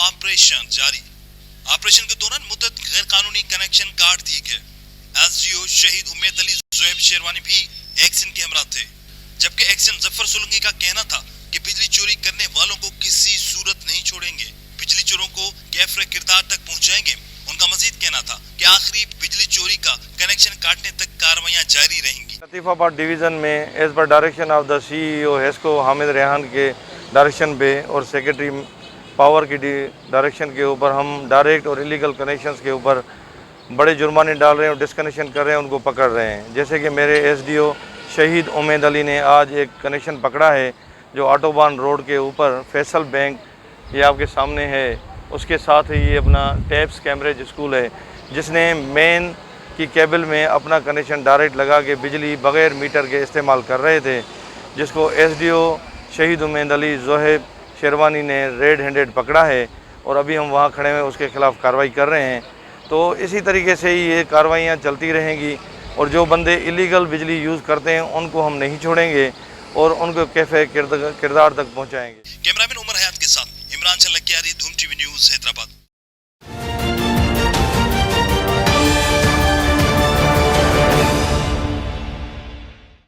Operation जारी। Operation के दौरान मुद्दत गैर कानूनी कनेक्शन काट दिए गए। एसडीओ शहीद उम्मेद अली जोहेब शेरवानी भी एक्शन के हमरा थे, जबकि एक्शन जफर सोलंकी का कहना था कि बिजली चोरी करने वालों को किसी सूरत नहीं छोड़ेंगे, बिजली चोरों को कैफरे किरदार तक पहुंचाएंगे। उनका मजीद कहना था कि आखिरी बिजली चोरी का कनेक्शन काटने तक कार्रवाइयां जारी रहेंगी। लतीफाबाद डिवीज़न में as per direction of the CEO HESCO Hamid Rehan के डायरेक्शन पे और सेक्रेटरी पावर की डायरेक्शन के ऊपर हम डायरेक्ट और इलीगल कनेक्शंस के ऊपर बड़े जुर्माने डाल रहे हैं और डिस्कनेक्शन कर रहे हैं, उनको पकड़ रहे हैं। जैसे कि मेरे एसडीओ शहीद उम्मेद अली ने आज एक कनेक्शन पकड़ा है जो ऑटोबान रोड के ऊपर फैसल बैंक, ये आपके सामने है, उसके साथ ही ये अपना टैप्स कैम्ब्रिज स्कूल है, जिसने मेन की केबल में अपना कनेक्शन डायरेक्ट लगा के बिजली बग़ैर मीटर के इस्तेमाल कर रहे थे, जिसको एसडीओ शहीद उम्मेद अली जोहेब शेरवानी ने रेड हैंडेड पकड़ा है और अभी हम वहाँ खड़े हुए उसके ख़िलाफ़ कार्रवाई कर रहे हैं। तो इसी तरीके से ही ये कार्रवाइयाँ चलती रहेंगी और जो बंदे इलीगल बिजली यूज़ करते हैं उनको हम नहीं छोड़ेंगे और उनको कैफे किरदार तक पहुँचाएँगे। कैमरामैन उमर हयात के साथ इमरान चलकियारी, धूम टीवी न्यूज़, हैदराबाद।